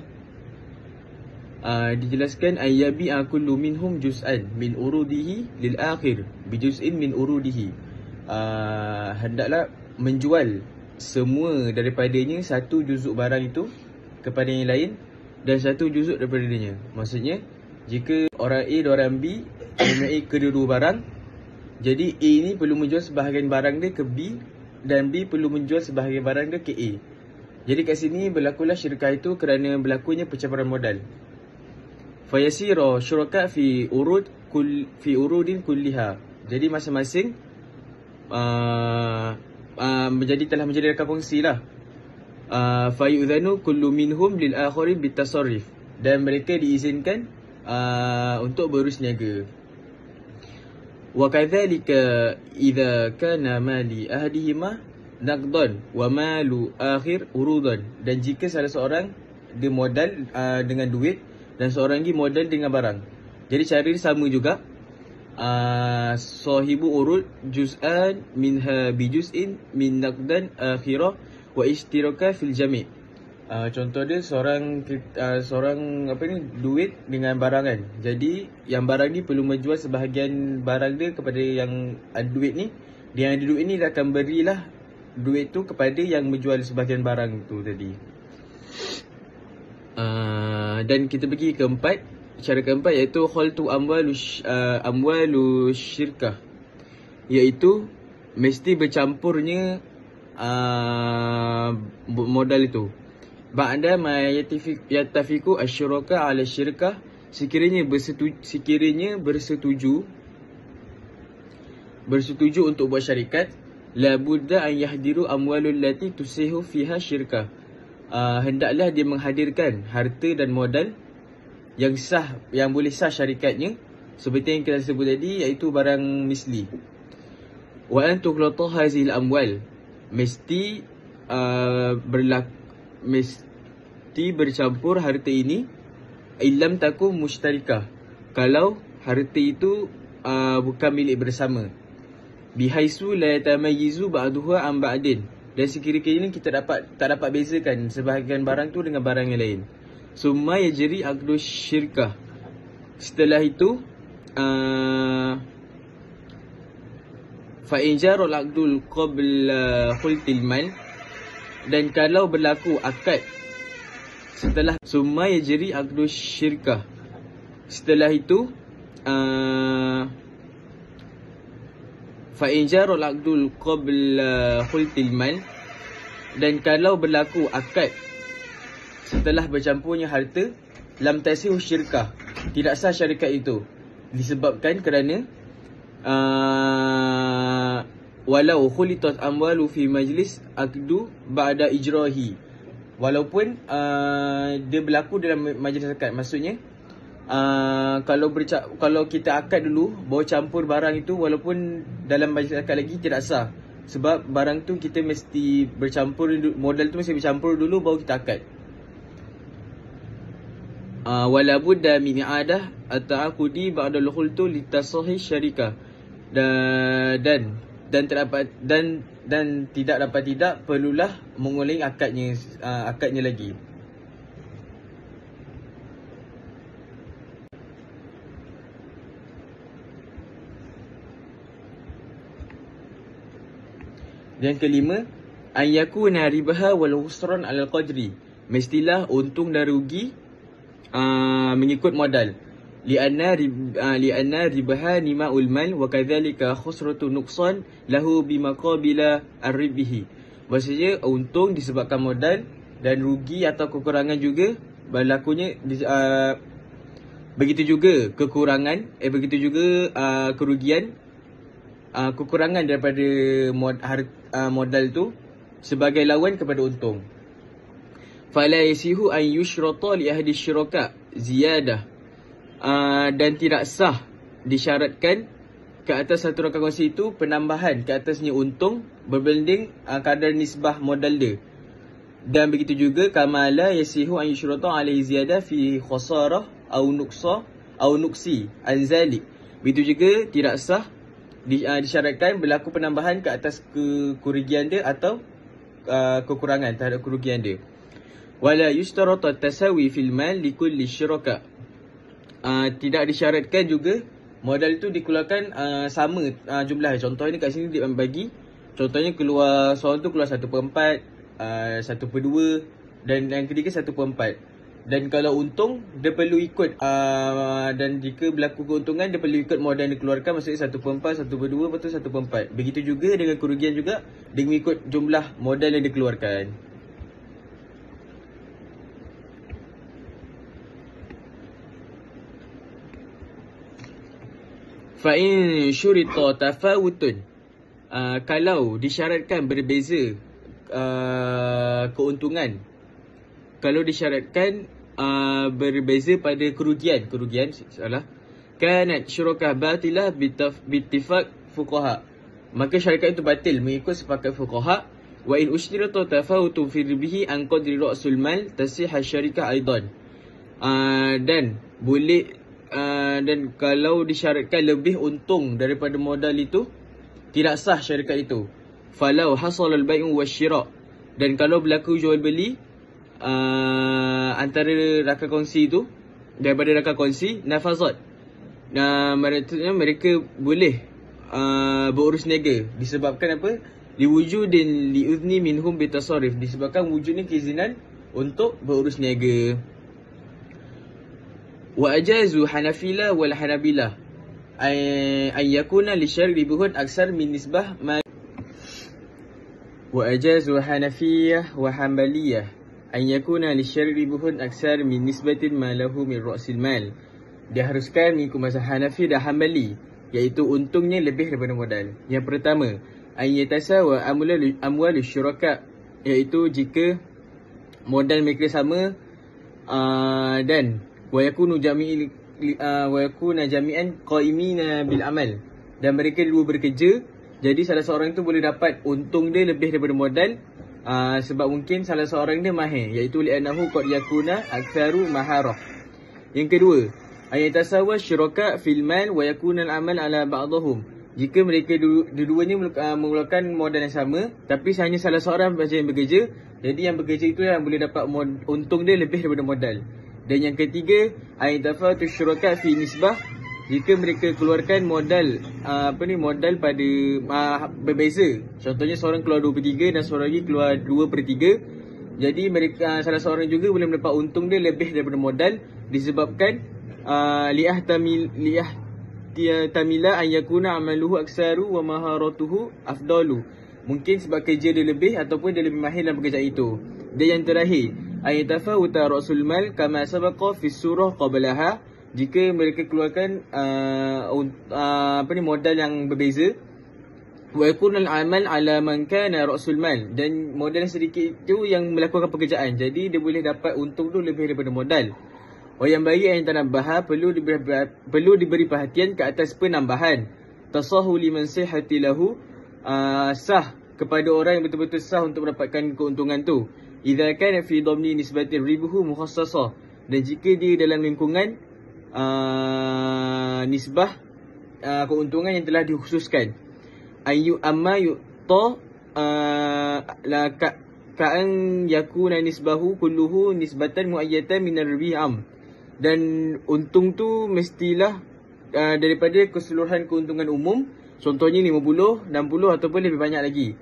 Dijelaskan ayyabi'a kullu minhum juz'an min urudihi lil akhir bi juz'in min urudihi. Hendaklah menjual semua daripadanya satu juzuk barang itu kepada yang lain dan satu juzuk daripada dia. Maksudnya jika orang A dan orang B mempunyai kedua-dua barang, jadi A ni perlu menjual sebahagian barang dia ke B dan B perlu menjual sebahagian barang dia ke A. Jadi kat sini berlakulah syirkah itu kerana berlakunya pencampuran modal. Fayasira syuraka fi urudin kulliha. Jadi masing-masing telah menjadi rakan kongsi lah. Fayudhanu kullu minhum lil akharin bitasarrif, dan mereka diizinkan untuk berurus niaga. Wa kadzalika idza kana mali ahadihima naqdan wa malu akhir urudan. Dan jika salah seorang dia modal dengan duit dan seorang lagi modal dengan barang, jadi cara dia sama juga. Sahibu urud juz'an minha bi juz'in min naqdan akhirah wa ishtiraka fil jami'. Contoh dia seorang duit dengan barang kan. Jadi yang barang ni perlu menjual sebahagian barang dia kepada yang ada duit ni. Dia yang ada duit ni dia akan berilah duit tu kepada yang menjual sebahagian barang tu tadi. Dan kita pergi keempat. Cara keempat iaitu khaltu amwalu syirkah, iaitu mesti bercampurnya modal itu. Ba'da ma yattafiqu asyuraka ala syirkah, sekiranya bersetuju untuk buat syarikat, la budda an yahdiru amwalul lati tusihu fiha syirkah. Hendaklah dia menghadirkan harta dan modal yang sah, yang boleh sah syarikatnya, seperti yang kita sebut tadi, iaitu barang misli. Wa an tughlata hazil amwal, mesti bercampur harta ini, illam takum mushtarikah, kalau harta itu bukan milik bersama, bihaisu la yatamayyizu ba'duha an ba'din, dan sekiranya kita tak dapat bezakan sebahagian barang tu dengan barang yang lain. Summa yajri aqdu syirkah, setelah itu fa in jara al-aqdul qabla khultil mal, dan kalau berlaku akad setelah summa yajri aqdu syirkah, setelah itu fa in jara al-aqdul qabla khultil mal, dan kalau berlaku akad setelah bercampurnya harta, lam tasihu syirkah, tidak sah syarikat itu, disebabkan kerana walau khulitat amwalu fi majlis aqdu ba'da ijrahi, walaupun dia berlaku dalam majlis akad. Maksudnya kalau kita akad dulu baru campur barang itu, walaupun dalam majlis akad lagi tidak sah, sebab barang tu kita mesti bercampur, modal tu mesti bercampur dulu baru kita akad. Wala budda min i'adah at-ta'aqudi ba'da al-khultu litasahi syarikah, dan tidak perlulah mengulangi akadnya lagi. Yang kelima, an yakuna ribaha wal husran 'ala al-qadri, mestilah untung dan rugi mengikut modal. Lianna ribaha nima'ul mal wa kadzalika khusratu nuqsan lahu bimaqabila ar-ribihi. Maksudnya untung disebabkan modal dan rugi atau kekurangan juga berlakunya begitu juga kerugian, kekurangan daripada modal tu sebagai lawan kepada untung. Fala yasihu an yushrata li ahdi syuraka ziyadah, dan tidak sah disyaratkan ke atas satu rakan kongsi itu penambahan ke atasnya untung berbanding kadar nisbah modal dia. Dan begitu juga kama la yasihu an yushrata alaihi ziyadah fi khasarah au nuqsa au nuqsi an zalik. Begitu juga tidak sah disyaratkan berlaku penambahan ke atas kerugian dia atau kekurangan terhadap kerugian dia. Wala yushtarata tasawi fil mal likulli syuraka. Tidak disyaratkan juga modal itu dikeluarkan sama jumlah. Contohnya kat sini dia bagi, contohnya keluar seorang tu keluar 1/4, 1/2 dan yang ketiga 1/4. Dan kalau untung dia perlu ikut dan jika berlaku keuntungan dia perlu ikut modal yang dikeluarkan, maksudnya 1/4, 1/2, lepas tu 1/4. Begitu juga dengan kerugian juga, dia mengikut jumlah modal yang dikeluarkan. Fa in syurita tafawutun, kalau disyaratkan berbeza keuntungan, kalau disyaratkan berbeza pada kerugian salah, kanat syurakah batilah bittifaq fuqaha, maka syarikat itu batil mengikut sepakat fuqaha. Wa in usyrita tafawutun fi ribihi an qadri ra'sul mal tasihha syarikah aidan. Dan boleh dan kalau disyaratkan lebih untung daripada modal itu, tidak sah syarikat itu. Falau hasal al-bai'u wasyira', dan kalau berlaku jual beli antara rakan kongsi itu, daripada rakan kongsi, nafazat, mereka boleh berurus niaga. Disebabkan apa? Liwujudin liuzni minhum bitasarrif, disebabkan wujudnya keizinan untuk berurus niaga. Wa ajazu Hanafila wal Hanabilah ay yakuna li syari' bibuhun aksar min nisbah ma. Wa ajazu Hanafiyah wa Hanbaliyah an yakuna li syari' bibuhun aksar min nisbatin ma lahu min ra'sil mal. Diharuskan mengikut mazhab Hanafi dan Hanbali, iaitu untungnya lebih daripada modal. Yang pertama, an yatasawa amwal syuraka, iaitu jika modal mereka sama dan wa yakunu jami'an qaimina bil amal, dan mereka dua bekerja, jadi salah seorang itu boleh dapat untung dia lebih daripada modal, sebab mungkin salah seorang dia mahir, iaitu li'annahu qad yakuna aktsaru maharah. Yang kedua, ayatasawa syuraka fil mal wa yakuna al amal ala ba'dihim, jika mereka dua-duanya mengeluarkan modal yang sama, tapi hanya salah seorang saja yang bekerja, jadi yang bekerja itu yang boleh dapat untung dia lebih daripada modal. Dan yang ketiga, ayatafatu syuraka fi nisbah, jika mereka keluarkan modal modal pada berbeza. Contohnya seorang keluar 2/3 dan seorang lagi keluar 2/3. Jadi mereka salah seorang juga boleh mendapat untung dia lebih daripada modal, disebabkan tamila an yakuna amaluhu aksaru wa maharatuhu afdalu. Mungkin sebab kerja dia lebih ataupun dia lebih mahir dalam pekerjaan itu. Dan yang terakhir, ayatafawuta ra'sul mal kama sabaqa fi surah qablaha, jika mereka keluarkan modal yang berbeza. Wa yakuna al-amal ala man kana ra'sul mal, dan modal sedikit itu yang melakukan pekerjaan, jadi dia boleh dapat untung tu lebih daripada modal. Wa yang bagi yang tanabbaha, perlu diberi perhatian ke atas penambahan. Tasahu liman sihhati lahu, sah kepada orang yang betul-betul sah untuk mendapatkan keuntungan tu. Idza kana fi dhamni nisbatin ribuhu mukhassasah, dan jika dia dalam lingkungan nisbah keuntungan yang telah dikhususkan. Ayu amma yu'ta la ka'an yakuna nisbahu kulluhu nisbatan muayyatan min ar-ribi'am, dan untung tu mestilah daripada keseluruhan keuntungan umum, contohnya 50, 60 ataupun lebih banyak lagi.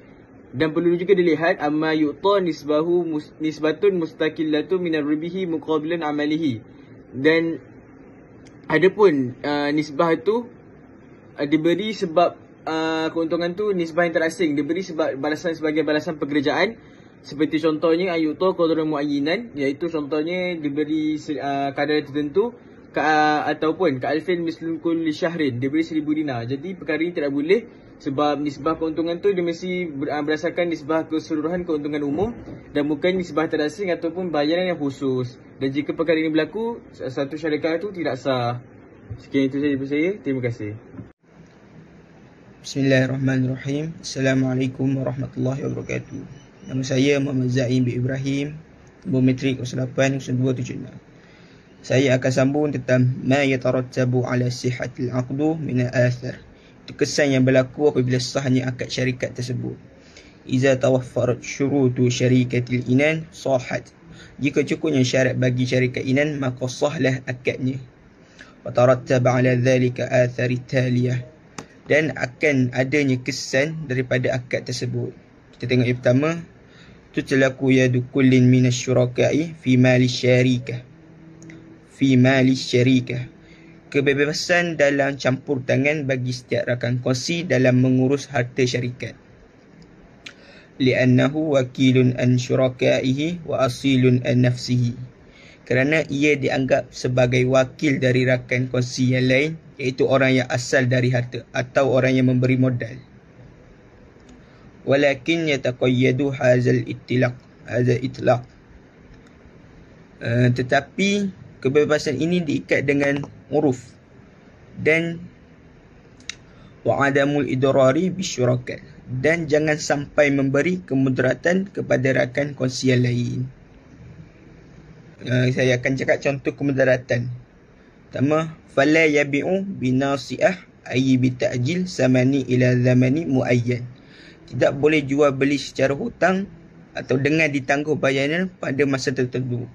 Dan perlu juga dilihat amma yu'ta nisbatun mustaqillatun min ar-ribihi muqabilan amalihi, dan adapun nisbah tu diberi sebab keuntungan tu nisbah yang terasing, diberi sebab balasan sebagai balasan pekerjaan. Seperti contohnya ayuto qadran muayyinan, iaitu contohnya diberi kadar tertentu, ataupun ka'alfin mislun kulli syahrin, diberi 1000 dinar. Jadi perkara ini tidak boleh, sebab nisbah keuntungan tu dia mesti berdasarkan nisbah keseluruhan keuntungan umum dan bukan nisbah terasing ataupun bayaran yang khusus. Dan jika perkara ini berlaku, satu syarikat itu tidak sah. Sekian itu saja daripada saya. Terima kasih. Bismillahirrahmanirrahim. Assalamualaikum warahmatullahi wabarakatuh. Nama saya Muhammad Zaim bin Ibrahim, nombor metrik 080276. Saya akan sambung tentang ma yatarattabu ala sihhatil aqdu min al-athar. Itu kesan yang berlaku apabila sahnya akad syarikat tersebut. Iza tawaffarat syurutu syarikatil inan sahhat. Jika cukupnya syarat bagi syarikat inan, maka sahlah akadnya. Wa tarattaba ala dhalika athari taliyah. Dan akan adanya kesan daripada akad tersebut. Kita tengok yang pertama, tutlaku yadu kullin minas syuraka'i fi mali syarikah. Fi mali syarikah. Kebebasan dalam campur tangan bagi setiap rakan kongsi dalam mengurus harta syarikat. Li'annahu wakilun an syuraka'ihi wa asilun an nafsihi. Kerana ia dianggap sebagai wakil dari rakan kongsi yang lain, iaitu orang yang asal dari harta atau orang yang memberi modal. Walakin yataqayyadu hazal itlaq. Tetapi kebebasan ini diikat dengan uruf dan wa'adamul idrari bisyuraka, dan jangan sampai memberi kemudaratan kepada rakan kongsi yang lain. Saya akan cakap contoh kemudaratan. Pertama, fala yabi'u binasi'ah ay bita'jil samani ila zamani muayyan. Tidak boleh jual beli secara hutang atau dengan ditangguh bayaran pada masa tertentu.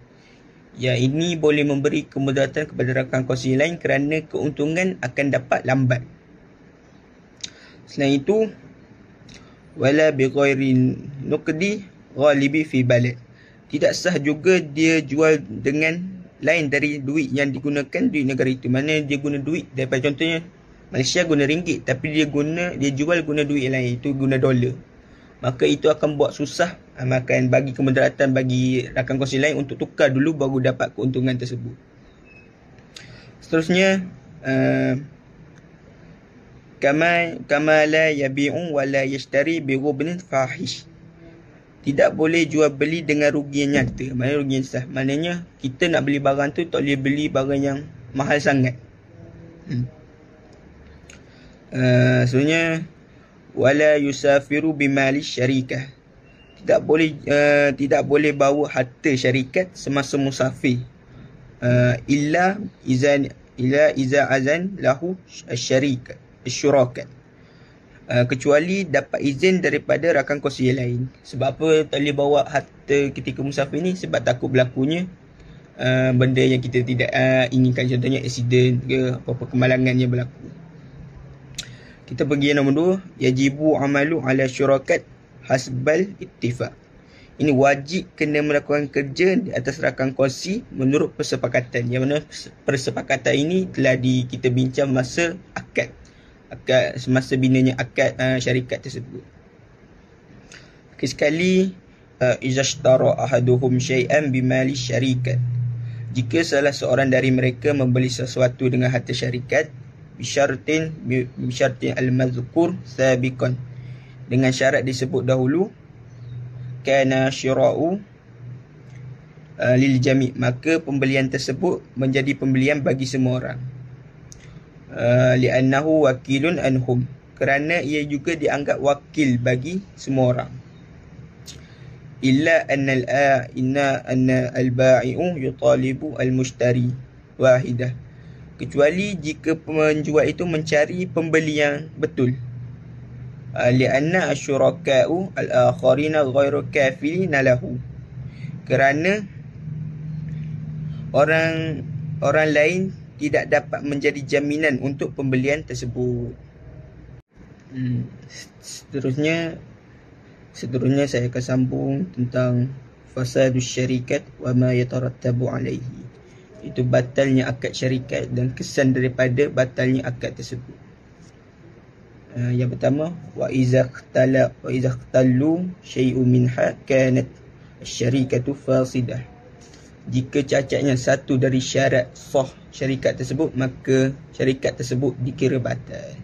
Ya, ini boleh memberi kemudaratan kepada rakan kongsi lain kerana keuntungan akan dapat lambat. Selain itu, wala bi ghairi nuqdi ghalibi fi balad. Tidak sah juga dia jual dengan lain dari duit yang digunakan di negara itu. Mana dia guna duit daripada, contohnya Malaysia guna ringgit, tapi dia jual guna duit yang lain, itu guna dolar. Maka itu akan buat susah, akan bagi kemudaratan bagi rakan kongsi lain untuk tukar dulu baru dapat keuntungan tersebut. Seterusnya, kama la yabi'u wa la yashtari bi ghubnin fahish. Tidak boleh jual beli dengan rugi yang nyata. Maknanya rugi yang sah. Maknanya kita nak beli barang tu tak boleh beli barang yang mahal sangat. Sebenarnya wala yusafiru bimali syarikah. Tidak boleh bawa harta syarikat semasa musafir. Illa iza azan lahu syurakat. Kecuali dapat izin daripada rakan kongsi yang lain. Sebab apa tak boleh bawa harta ketika musafir ni? Sebab takut berlakunya benda yang kita tidak inginkan. Contohnya aksiden ke apa-apa kemalangan yang berlaku. Kita pergi yang nombor 2, yajibu amalu ala syurakat hasbal ittifaq. Ini wajib kena melakukan kerja di atas rakan kongsi menurut persepakatan. Yang mana persepakatan ini telah kita bincang masa semasa binanya akad syarikat tersebut. Sekali, izashtara ahaduhum syai'an bimali syarikat. Jika salah seorang dari mereka membeli sesuatu dengan harta syarikat, bisyartin al-mazkur sabiqan, dengan syarat disebut dahulu, kana syira'u lil jami', maka pembelian tersebut menjadi pembelian bagi semua orang. Li'annahu wakilun anhum, kerana ia juga dianggap wakil bagi semua orang. Illa anna al-ba'i'u yutalibu al-mushtari wahidah, kecuali jika penjual itu mencari pembeli yang betul. Li'anna asyuraka'u al-akharina ghairu kafilina lahu, kerana orang lain tidak dapat menjadi jaminan untuk pembelian tersebut. Seterusnya saya akan sambung tentang fasadus syarikat wa ma yatarattabu alaihi. Itu batalnya akad syarikat dan kesan daripada batalnya akad tersebut. Yang pertama, wa iza ikhtallu syai'un minha kanat syarikatu fasidah. Jika cacatnya satu dari syarat sah syarikat tersebut, maka syarikat tersebut dikira batal.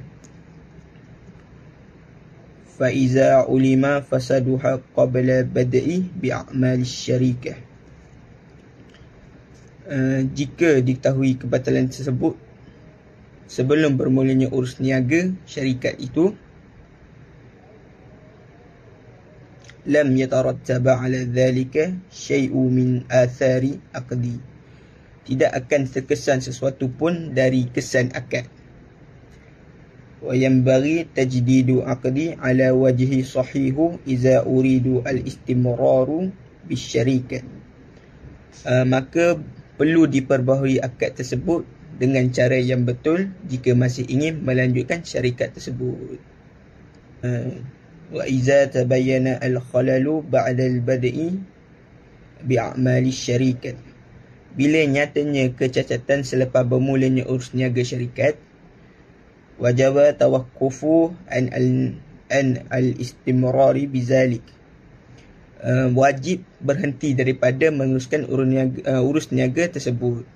Fa iza ulima fasaduha qabla bad'i bi'amali syarikah. Jika diketahui kebatalan tersebut sebelum bermulanya urus niaga syarikat itu, lam yatarattaba ala dhalika syai'u min athari aqdi. Tidak akan terkesan sesuatu pun dari kesan akad. Wa yanbaghi tajdidu aqdi ala wajhi sahihu iza uridu al-istimraru bisyarikat. Maka perlu diperbaharui akad tersebut dengan cara yang betul jika masih ingin melanjutkan syarikat tersebut. Wa iza tabayyana al-khalalu ba'da al-bad'i bi'amali syarikat. Bila nyatanya kecacatan selepas bermulanya urus niaga syarikat, wajaba tawakkufu an al-istimrari bizalik. Wajib berhenti daripada menguruskan urus niaga tersebut.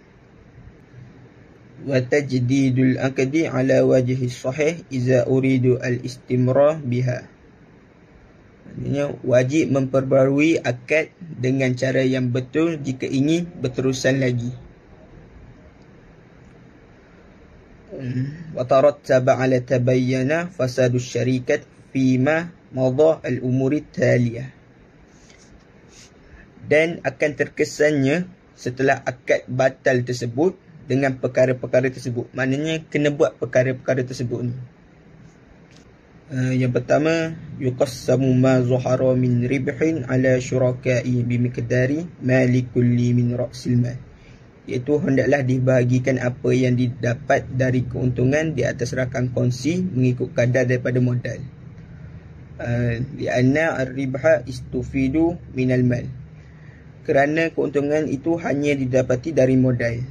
Wa tajdidul aqdi ala wajhi sahih iza uridu al-istimrar biha. Maksudnya wajib memperbarui akad dengan cara yang betul jika ingin berterusan lagi. Wa tarattaba ala tabayyana fasadus syarikat fima madha al-umuri taliyah. Dan akan terkesannya setelah akad batal tersebut dengan perkara-perkara tersebut. Maknanya kena buat perkara-perkara tersebut ni. Yang pertama, yuqassamu ma zuhara min ribhin ala syuraka'i bimiqdari ma likulli min ra'sil mal. Iaitu hendaklah dibahagikan apa yang didapat dari keuntungan di atas rakan kongsi mengikut kadar daripada modal. Lianna ar-ribha istufidu minal mal. Kerana keuntungan itu hanya didapati dari modal.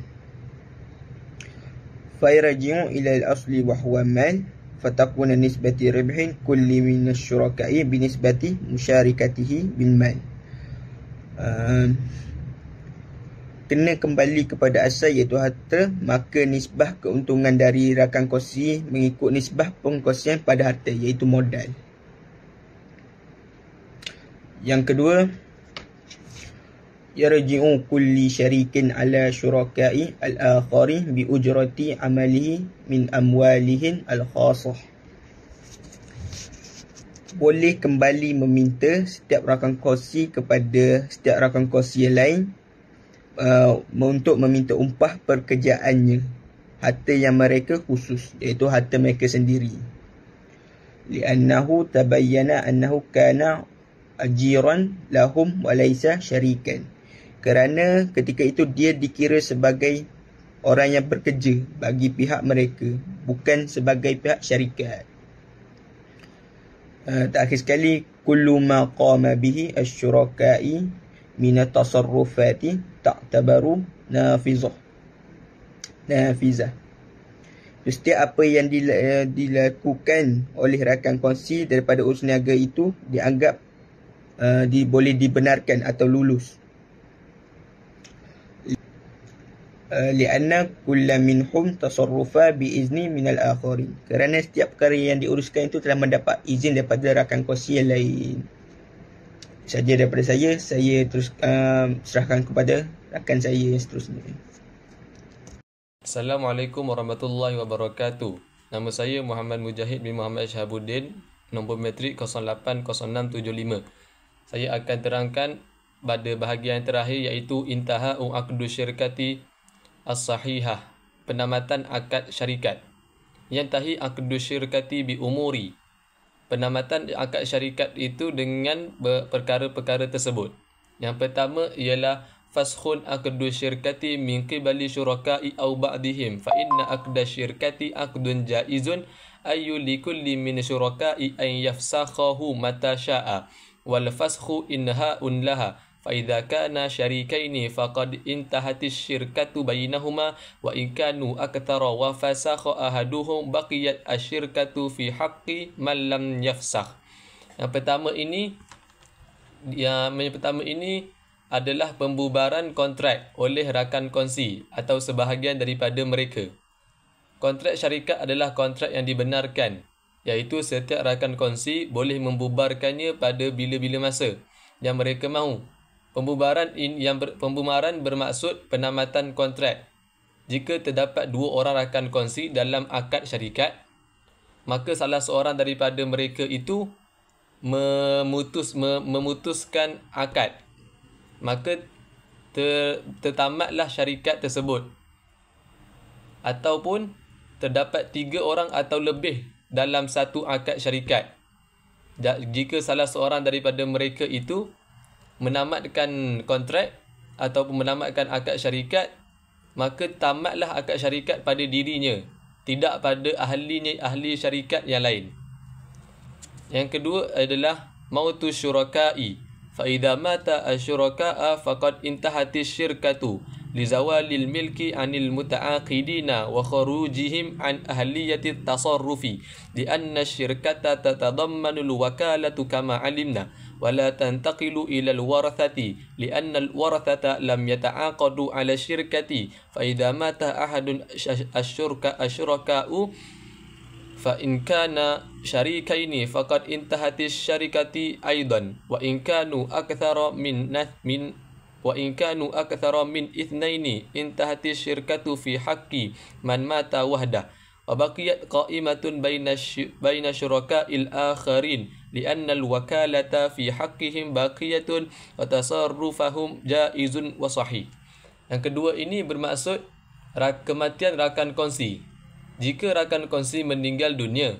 Fayraji'u ila al-asli wa huwa mal. Fatakuna nisbati ribhin kulli min asyuraka'i binisbati musyarikatihi bil mal. Kena kembali kepada asal iaitu harta, maka nisbah keuntungan dari rakan kongsi mengikut nisbah pengkongsian pada harta iaitu modal. Yang kedua, yarji'u kulli syarikin ala syuraka'i al-akhari bi ujrati amalihi min amwalihin al-khasah. Boleh kembali meminta setiap rakan kongsi kepada setiap rakan kongsi yang lain untuk meminta umpah pekerjaannya, harta yang mereka khusus, iaitu harta mereka sendiri. Li'annahu tabayyana annahu kana ajiran lahum wa laysa syarikan. Kerana ketika itu dia dikira sebagai orang yang bekerja bagi pihak mereka, bukan sebagai pihak syarikat. Terakhir sekali, kullu ma qama bihi asy-syuraka'i min at-tasarrufati ta'tabaru nafizah. Setiap apa yang dilakukan oleh rakan kongsi daripada urus niaga itu dianggap boleh dibenarkan atau lulus. Lianna kulla minhum tasarrufa biizni minal akharin. Kerana setiap perkara yang diuruskan itu telah mendapat izin daripada rakan kongsi yang lain. Saja daripada saya terus serahkan kepada rakan saya yang seterusnya. Assalamualaikum warahmatullahi wabarakatuh. Nama saya Muhammad Mujahid bin Muhammad Syahabuddin, nombor metrik 080675. Saya akan terangkan pada bahagian terakhir iaitu intaha'u aqdu syirkati as-sahihah, penamatan akad syarikat. Yantahi aqdu syirkati bi umuri. Penamatan akad syarikat itu dengan perkara-perkara tersebut. Yang pertama ialah faskhun aqdu syirkati min qibali syuraka'i aw ba'dihim fa inna aqda syirkati aqdun jaizun ayu likulli min syuraka'i an yafsakhahu mata sya'a wal faskhu inha'un laha. فإذا كان شريكين فقد انتهت الشركة بينهما وإن كانوا أكثر وفسخ أحدهم بقيت الشركة في حق من لم يفسخ. Yang pertama ini adalah pembubaran kontrak oleh rakan kongsi atau sebahagian daripada mereka. Kontrak syarikat adalah kontrak yang dibenarkan, iaitu setiap rakan kongsi boleh membubarkannya pada bila-bila masa yang mereka mahu. Pembubaran bermaksud penamatan kontrak. Jika terdapat dua orang rakan kongsi dalam akad syarikat, maka salah seorang daripada mereka itu memutuskan akad, maka tertamatlah syarikat tersebut. Ataupun terdapat 3 orang atau lebih dalam satu akad syarikat. Jika salah seorang daripada mereka itu menamatkan kontrak ataupun menamatkan akad syarikat, maka tamatlah akad syarikat pada dirinya, tidak pada ahli syarikat yang lain. Yang kedua adalah mautu syuraka'i. Fa idza mata asyuraka'a faqad intahatish syirkatu li zawalil milki 'anil muta'aqidina wa khurujihim 'an ahliyati tasarrufi li anna syirkata tatadammanu al-wakalatu kama 'alimna wa la tantaqilu ila al-warathati li anna al-warathata lam yata'aqadu 'ala syirkati fa idza mata ahadun asyuraka'u fa in kana syarikaini faqad intahatish syarikati aidan wa in kanu akthara min ithnaini intahatish syirkatu fi haqqi man mata wahdah wa baqiyat qa'imatun baina syuraka'il akharin li'anna al-wakalata fi haqqihim baqiyatun wa tasarrufahum jaizun wa sahih. Yang kedua ini bermaksud kematian rakan kongsi. Jika rakan kongsi meninggal dunia,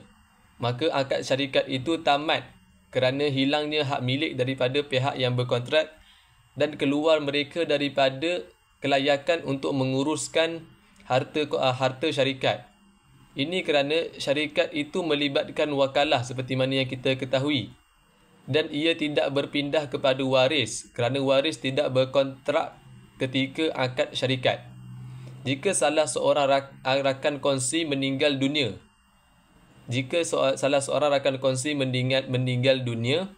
maka akad syarikat itu tamat kerana hilangnya hak milik daripada pihak yang berkontrak dan keluar mereka daripada kelayakan untuk menguruskan harta syarikat. Ini kerana syarikat itu melibatkan wakalah seperti mana yang kita ketahui, dan ia tidak berpindah kepada waris kerana waris tidak berkontrak ketika akad syarikat. Jika salah seorang rakan kongsi meninggal dunia,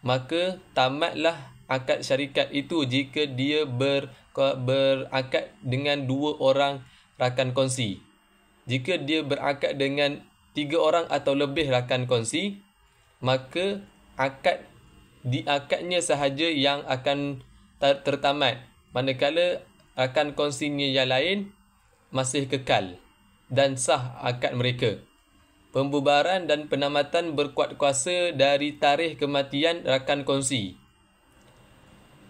maka tamatlah akad syarikat itu jika dia berakad dengan 2 orang rakan kongsi. Jika dia berakad dengan 3 orang atau lebih rakan kongsi, maka akadnya sahaja yang akan tertamat, manakala rakan kongsinya yang lain masih kekal dan sah akad mereka. Pembubaran dan penamatan berkuat kuasa dari tarikh kematian rakan kongsi.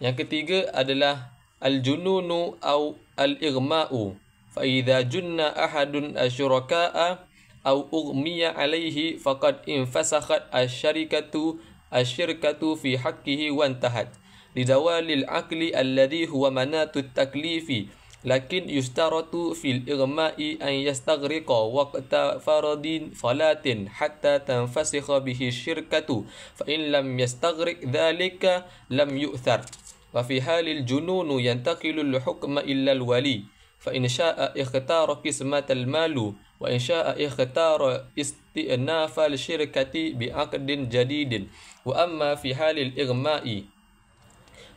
Yang ketiga adalah al-jununu au al-ighma'u. Fa idza junna ahadun asyuraka'a au ughmiya alaihi faqad infasakhat asyirkatu fi haqqihi wa intahat lidawalil aqli alladhi huwa manatut taklifi lakin yustaratu fil ighma'i an yastaghriqa waqta faradin salatin hatta tanfasikha bihi syirkatu fa in lam yastaghriq dhalika lam yu'thar wa fi halil jununu yantaqilu al hukma illa al wali fa in sha'a ikhtara qismat al malu wa in sha'a ikhtara istinafa al syirkati bi aqdin jadidin wa amma fi halil ighma'i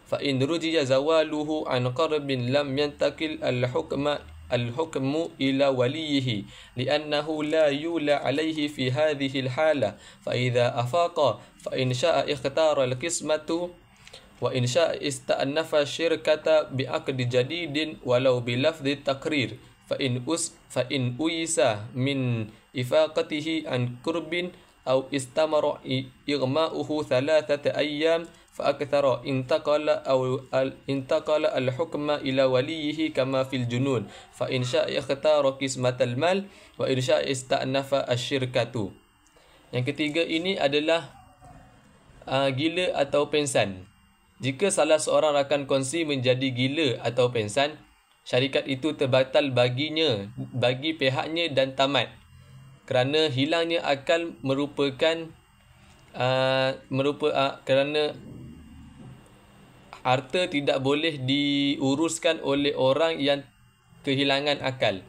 fa in rujiya zawaluhu an qarbin lam yantakil al hukmu ila walihi li'annahu la yula alayhi fi hadhihi al hala fa idza afaqa fa in sha'a ikhtara al qismatu wa in sha'a istanafa syirkata bi aqdi jadidin walau bi lafdhi taqrir fa in uyisa min ifaqatihi an qurbin aw istamara ighma'uhu 3 ayyam fa akthara intaqala al hukma ila walihi kama fil junun fa in sha'a ikhtara qismatal mal wa in sha'a istanafa asyirkatu. Yang ketiga ini adalah gila atau pensan. Jika salah seorang rakan kongsi menjadi gila atau pensan, syarikat itu terbatal bagi pihaknya dan tamat kerana hilangnya akal kerana harta tidak boleh diuruskan oleh orang yang kehilangan akal.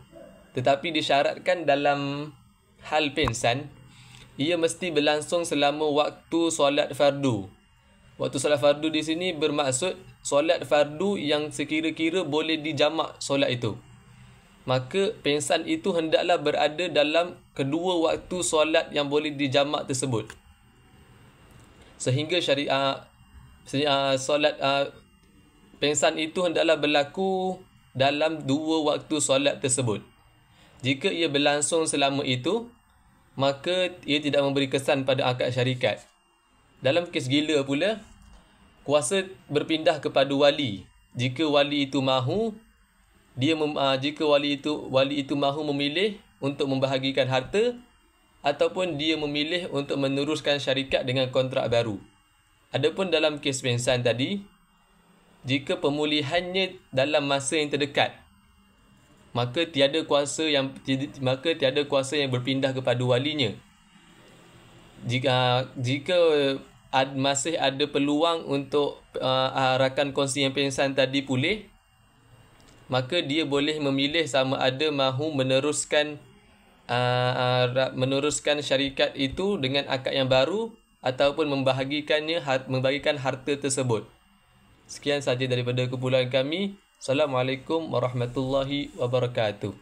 Tetapi disyaratkan dalam hal pensan, ia mesti berlangsung selama waktu solat fardu. Waktu solat fardu di sini bermaksud solat fardu yang sekira-kira boleh dijamak solat itu. Maka pensan itu hendaklah berada dalam kedua waktu solat yang boleh dijamak tersebut. Sehingga solat pensan itu hendaklah berlaku dalam 2 waktu solat tersebut. Jika ia berlangsung selama itu, maka ia tidak memberi kesan pada akad syarikat. Dalam kes gila pula, kuasa berpindah kepada wali. Jika wali itu mahu, jika wali itu mahu memilih untuk membahagikan harta, ataupun dia memilih untuk meneruskan syarikat dengan kontrak baru. Adapun dalam kes pengsan tadi, jika pemulihannya dalam masa yang terdekat, maka tiada kuasa yang berpindah kepada walinya. Jika masih ada peluang untuk rakan kongsi yang pengsan tadi pulih, maka dia boleh memilih sama ada mahu meneruskan syarikat itu dengan akad yang baru ataupun membagikan harta tersebut. Sekian sahaja daripada kumpulan kami. Assalamualaikum warahmatullahi wabarakatuh.